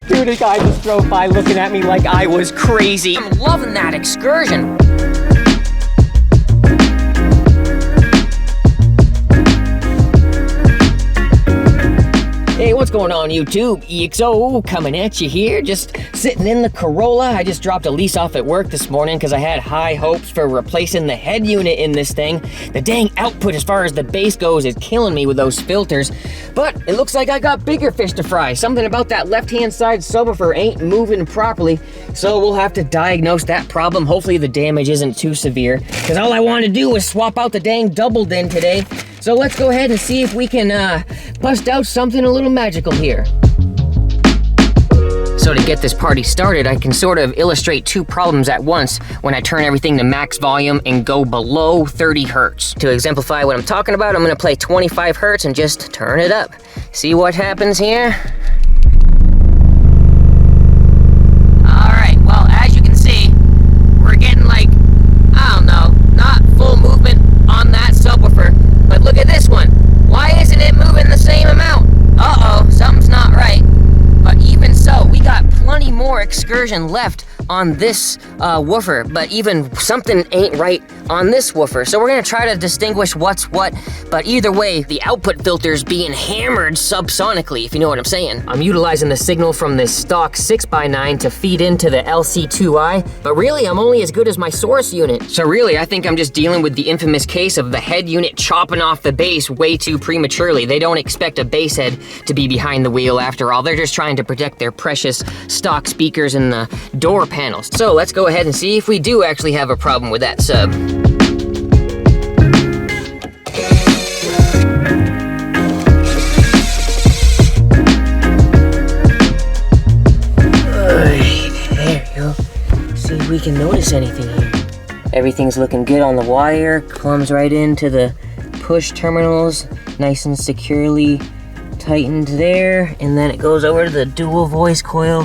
Dude, a guy just drove by looking at me like I was crazy. I'm loving that excursion. Hey, what's going on YouTube? EXO coming at you here, just sitting in the Corolla. I just dropped a lease off at work this morning because I had high hopes for replacing the head unit in this thing. The dang output as far as the bass goes is killing me with those filters, but it looks like I got bigger fish to fry. Something about that left-hand side subwoofer ain't moving properly, so we'll have to diagnose that problem. Hopefully the damage isn't too severe, because all I want to do is swap out the dang double din today. So let's go ahead and see if we can bust out something a little magical here. So to get this party started, I can sort of illustrate two problems at once when I turn everything to max volume and go below 30 hertz. To exemplify what I'm talking about, I'm gonna play 25 hertz and just turn it up. See what happens here? All right, well, as you can see, we're getting like, I don't know, not full movement on that subwoofer. But look at this one. Why isn't it moving the same amount? Uh-oh, something's not right. But even so, we got plenty more excursion left on this woofer, but even something ain't right on this woofer. So we're gonna try to distinguish what's what, but either way, the output filter's being hammered subsonically, if you know what I'm saying. I'm utilizing the signal from this stock 6x9 to feed into the LC2I, but really I'm only as good as my source unit. So really, I think I'm just dealing with the infamous case of the head unit chopping off the bass way too prematurely. They don't expect a bass head to be behind the wheel after all. They're just trying to protect their precious stock speakers and the door panels. So let's go ahead and see if we do actually have a problem with that sub. There you go. See if we can notice anything here. Everything's looking good on the wire, plumbs right into the push terminals, nice and securely tightened there, and then it goes over to the dual voice coil.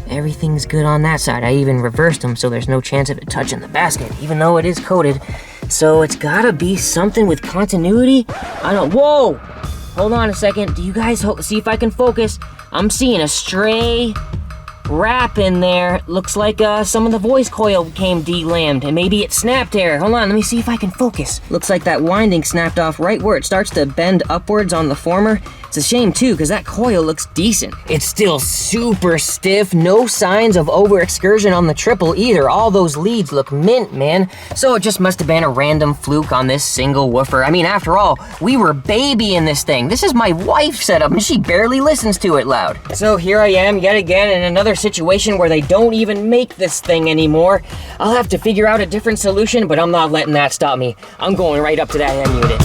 Everything's good on that side. I even reversed them so there's no chance of it touching the basket, even though it is coated. So it's gotta be something with continuity. Whoa! Hold on a second. Do you guys see if I can focus? I'm seeing a stray wrap in there. Looks like some of the voice coil came de-lammed and maybe it snapped there. Hold on, let me see if I can focus. Looks like that winding snapped off right where it starts to bend upwards on the former. It's a shame too, because that coil looks decent. It's still super stiff, no signs of over excursion on the triple either. All those leads look mint, man. So it just must have been a random fluke on this single woofer. I mean, after all, we were babying this thing. This is my wife's setup and she barely listens to it loud. So here I am yet again in another situation where they don't even make this thing anymore. I'll have to figure out a different solution, but I'm not letting that stop me. I'm going right up to that head unit.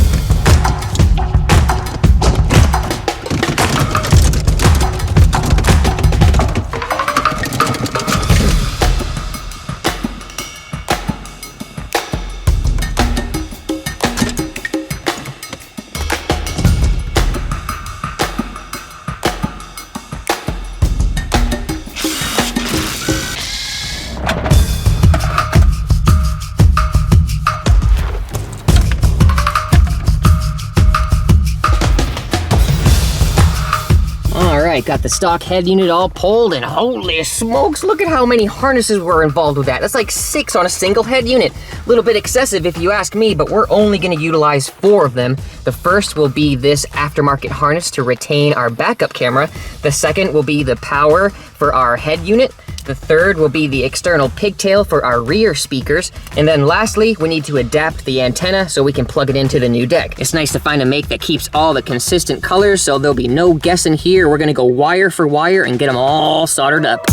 Got the stock head unit all pulled, and holy smokes, look at how many harnesses were involved with that. That's like 6 on a single head unit. A little bit excessive if you ask me, but we're only gonna utilize 4 of them. The first will be this aftermarket harness to retain our backup camera. The second will be the power for our head unit. The third will be the external pigtail for our rear speakers. And then lastly, we need to adapt the antenna so we can plug it into the new deck. It's nice to find a make that keeps all the consistent colors, so there'll be no guessing here. We're gonna go wire for wire and get them all soldered up.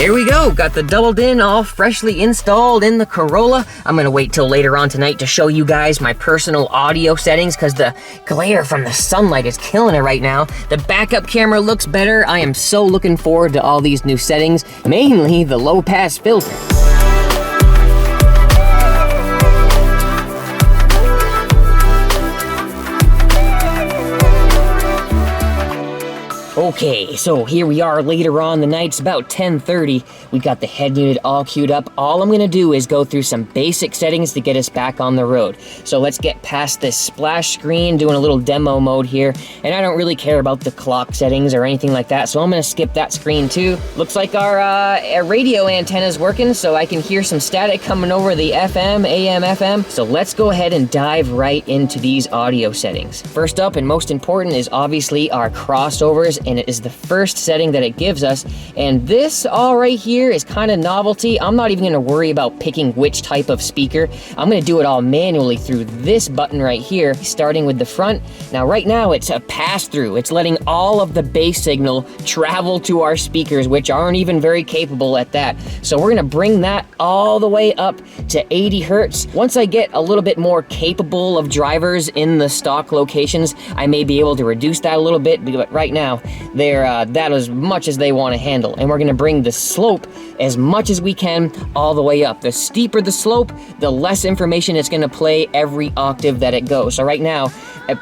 Here we go, got the double din all freshly installed in the Corolla. I'm gonna wait till later on tonight to show you guys my personal audio settings because the glare from the sunlight is killing it right now. The backup camera looks better. I am so looking forward to all these new settings, mainly the low pass filter. Okay, so here we are later on the night. It's about 10:30. We got the head unit all queued up. All I'm gonna do is go through some basic settings to get us back on the road. So let's get past this splash screen, doing a little demo mode here. And I don't really care about the clock settings or anything like that, so I'm gonna skip that screen too. Looks like our radio antenna's working, so I can hear some static coming over the FM, AM, FM. So let's go ahead and dive right into these audio settings. First up and most important is obviously our crossovers, and it is the first setting that it gives us. And this all right here is kind of novelty. I'm not even gonna worry about picking which type of speaker. I'm gonna do it all manually through this button right here, starting with the front. Now right now it's a pass-through. It's letting all of the bass signal travel to our speakers, which aren't even very capable at that. So we're gonna bring that all the way up to 80 hertz. Once I get a little bit more capable of drivers in the stock locations, I may be able to reduce that a little bit, but right now, they're that as much as they want to handle. And we're gonna bring the slope as much as we can all the way up. The steeper the slope, the less information it's gonna play every octave that it goes. So right now,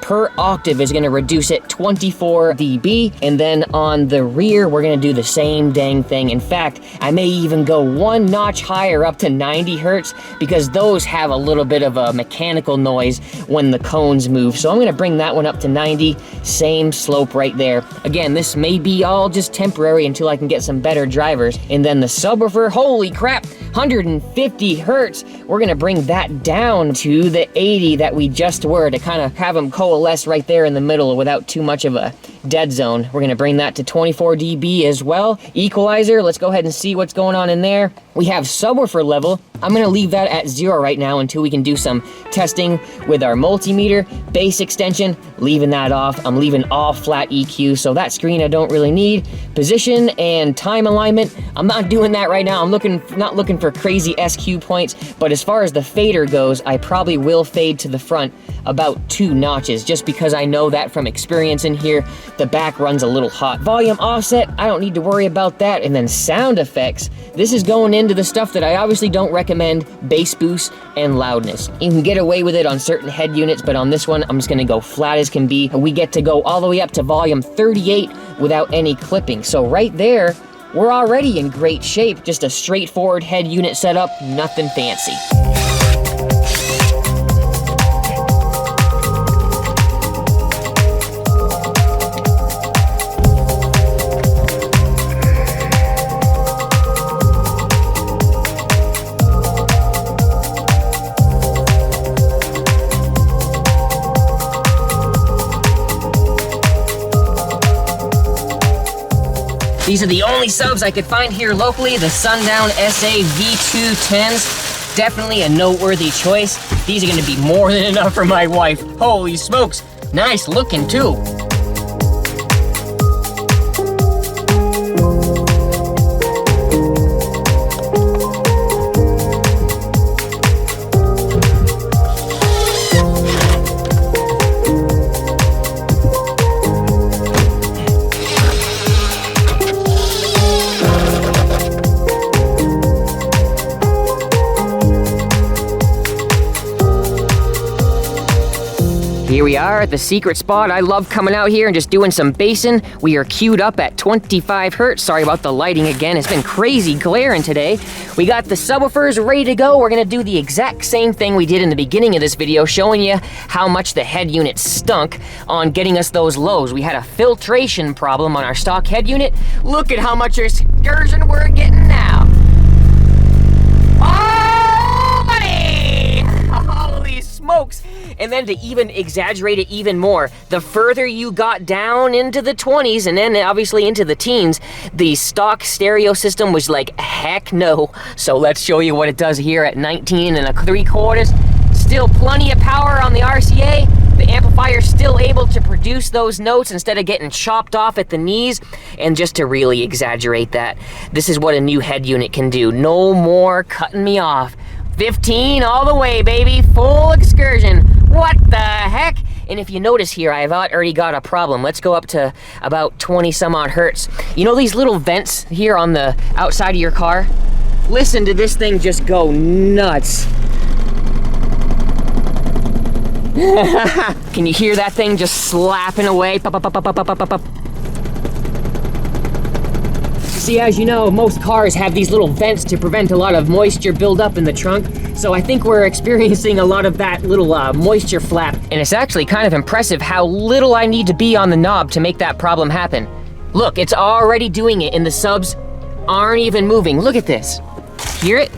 per octave is gonna reduce it 24 dB, and then on the rear, we're gonna do the same dang thing. In fact, I may even go one notch higher up to 90 hertz because those have a little bit of a mechanical noise when the cones move. So I'm gonna bring that one up to 90, same slope right there. Again, this may be all just temporary until I can get some better drivers. And then the subwoofer, holy crap, 150 hertz. We're gonna bring that down to the 80 that we just were to kind of have them coalesce right there in the middle without too much of a dead zone. We're gonna bring that to 24 dB as well. Equalizer, let's go ahead and see what's going on in there. We have subwoofer level. I'm gonna leave that at 0 right now until we can do some testing with our multimeter. Bass extension, leaving that off. I'm leaving all flat EQ, so that screen I don't really need. Position and time alignment, I'm not doing that right now. I'm not looking for crazy SQ points, but as far as the fader goes, I probably will fade to the front about 2 notches, just because I know that from experience in here, the back runs a little hot. Volume offset, I don't need to worry about that. And then sound effects, this is going into the stuff that I obviously don't recommend, bass boost and loudness. You can get away with it on certain head units, but on this one, I'm just gonna go flat as can be. We get to go all the way up to volume 38 without any clipping. So right there, we're already in great shape. Just a straightforward head unit setup, nothing fancy. These are the only subs I could find here locally, the Sundown SA V210s. Definitely a noteworthy choice. These are gonna be more than enough for my wife. Holy smokes, nice looking too. Here we are at the secret spot. I love coming out here and just doing some bassing. We are queued up at 25 hertz. Sorry about the lighting again. It's been crazy glaring today. We got the subwoofers ready to go. We're gonna do the exact same thing we did in the beginning of this video, showing you how much the head unit stunk on getting us those lows. We had a filtration problem on our stock head unit. Look at how much excursion we're getting now. Oh, buddy! Holy smokes! And then to even exaggerate it even more, the further you got down into the 20s and then obviously into the teens, the stock stereo system was like, heck no. So let's show you what it does here at 19 3/4. Still plenty of power on the RCA. the amplifier's still able to produce those notes instead of getting chopped off at the knees. And just to really exaggerate that, this is what a new head unit can do. No more cutting me off. 15 all the way, baby, full excursion. What the heck? And if you notice here, I've already got a problem. Let's go up to about 20 some odd hertz. You know these little vents here on the outside of your car? Listen to this thing just go nuts. Can you hear that thing just slapping away? Pop, pop, pop, pop, pop, pop, pop. See, as you know, most cars have these little vents to prevent a lot of moisture buildup in the trunk. So I think we're experiencing a lot of that little moisture flap. And it's actually kind of impressive how little I need to be on the knob to make that problem happen. Look, it's already doing it and the subs aren't even moving. Look at this. Hear it?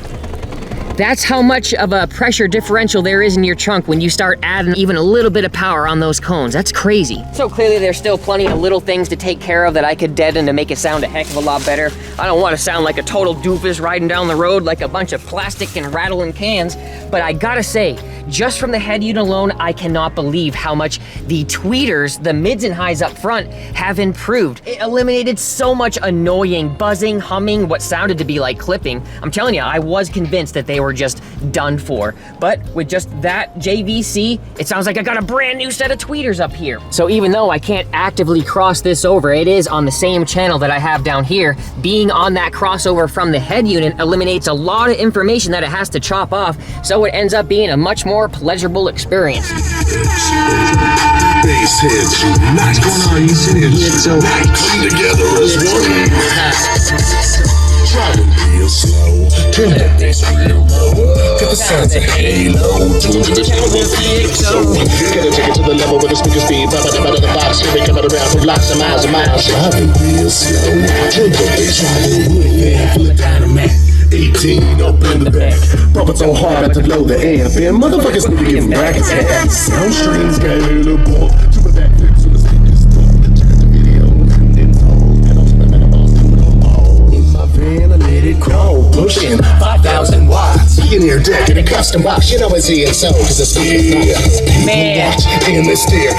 That's how much of a pressure differential there is in your trunk when you start adding even a little bit of power on those cones. That's crazy. So clearly there's still plenty of little things to take care of that I could deaden to make it sound a heck of a lot better. I don't want to sound like a total doofus riding down the road like a bunch of plastic and rattling cans, but I gotta say, just from the head unit alone, I cannot believe how much the tweeters, the mids and highs up front, have improved. It eliminated so much annoying buzzing, humming, what sounded to be like clipping. I'm telling you, I was convinced that they were just done for. But with just that JVC, it sounds like I got a brand new set of tweeters up here. So even though I can't actively cross this over, it is on the same channel that I have down here. Being on that crossover from the head unit eliminates a lot of information that it has to chop off, so it ends up being a much more pleasurable experience. Bassheads Unite. What's going on, EXOcontralto? Come together as one. Driving real slow, turn that bass real low. Got the sounds of Halo, tune to the channel with EXO. Gotta take it to the level where the speakers beat. Pop out of the box, here they come out around for lots of miles and miles. Driving real slow, turn the bass real full of dynamite. 18 up in the back, bumping so hard I had to blow the amp in. Motherfuckers need to get some brackets at. Sound streams scalable to the back fix to the speakers. Turn the video and then talk. And I'll turn the metaboss to it all. In my van, I let it crawl, pushing 5,000 watts. In your deck in a custom box, you know it's EXO, cause it's Man. and they stare.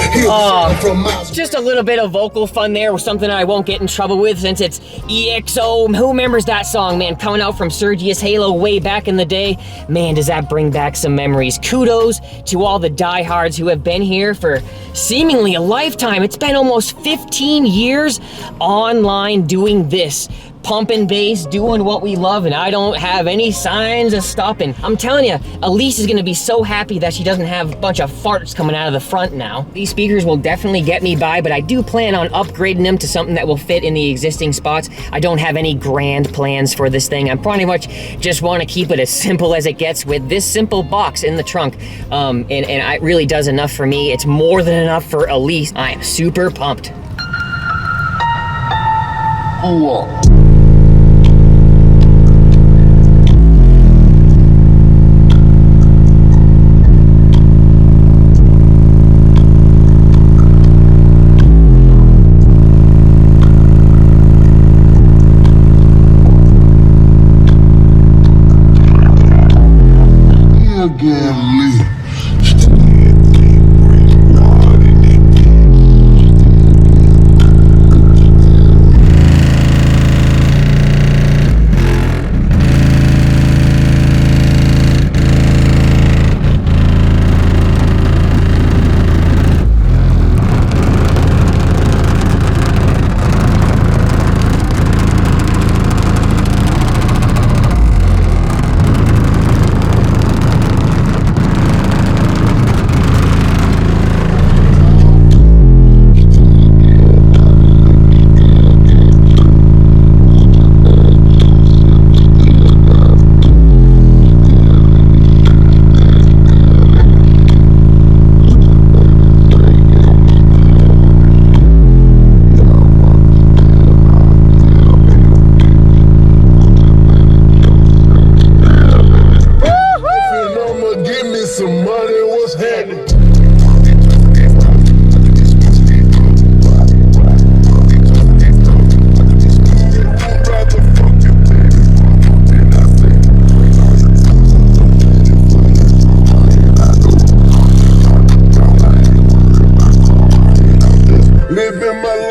From miles. Just a little bit of vocal fun there with something I won't get in trouble with since it's EXO. Who remembers that song, man, coming out from Sergius Halo way back in the day? Man, does that bring back some memories. Kudos to all the diehards who have been here for seemingly a lifetime. It's been almost 15 years online doing this. Pumping bass, doing what we love, and I don't have any signs of stopping. I'm telling you, Elise is gonna be so happy that she doesn't have a bunch of farts coming out of the front now. These speakers will definitely get me by, but I do plan on upgrading them to something that will fit in the existing spots. I don't have any grand plans for this thing. I pretty much just wanna keep it as simple as it gets with this simple box in the trunk. And it really does enough for me. It's more than enough for Elise. I am super pumped. Oh,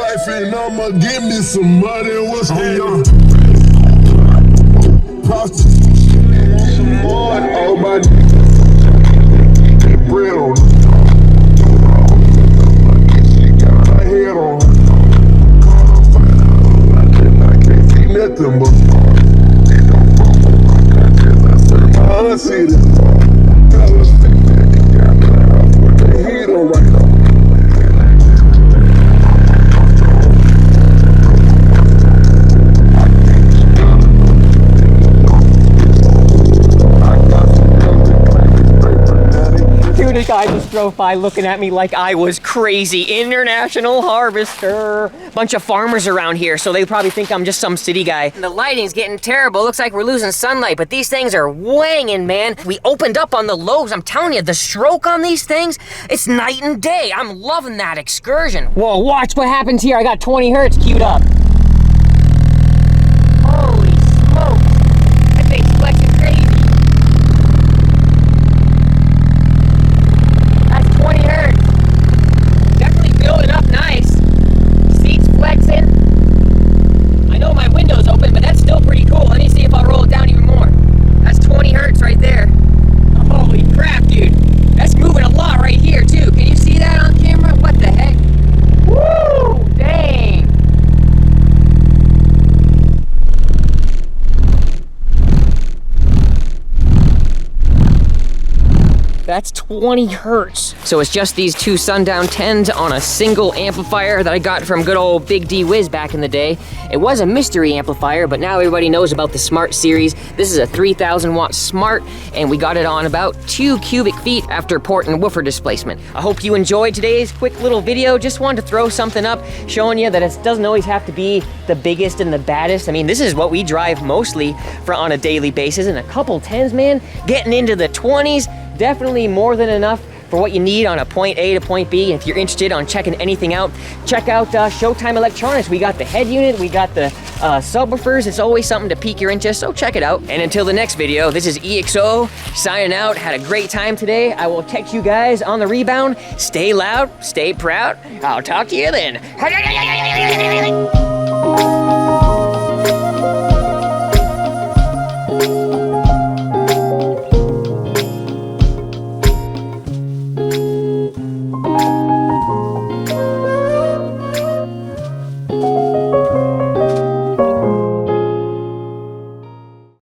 life and I'ma give me some money. What's going prostitution, some more. Oh my, bread on my head on. I can't see nothing but I see this. The heat on right now. Dude, this guy just drove by looking at me like I was crazy. International harvester. Bunch of farmers around here, so they probably think I'm just some city guy. The lighting's getting terrible. Looks like we're losing sunlight, but these things are wanging, man. We opened up on the lows. I'm telling you, the stroke on these things, it's night and day. I'm loving that excursion. Whoa, watch what happens here. I got 20 hertz queued up. Holy smokes. That thing's flexing crazy. 20 hertz. Definitely building up nice. Seats flexing. I know my window's open, but that's still pretty cool. Let me see if I'll roll it down even more. That's 20 hertz right there. Holy crap, dude. That's moving a lot right here, too. Can you see that on camera? What the heck? Woo! Dang. That's 20 hertz. So it's just these two Sundown 10s on a single amplifier that I got from good old Big D Wiz back in the day. It was a mystery amplifier, but now everybody knows about the Smart series. This is a 3,000 watt Smart, and we got it on about 2 cubic feet after port and woofer displacement. I hope you enjoyed today's quick little video. Just wanted to throw something up, showing you that it doesn't always have to be the biggest and the baddest. I mean, this is what we drive mostly on a daily basis, and a couple 10s, man, getting into the 20s, definitely more than enough for what you need on a point A to point B. If you're interested on checking anything out, check out Showtime Electronics. We got the head unit, we got the subwoofers. It's always something to pique your interest, so check it out. And until the next video, this is EXO signing out. Had a great time today. I will catch you guys on the rebound. Stay loud, stay proud. I'll talk to you then.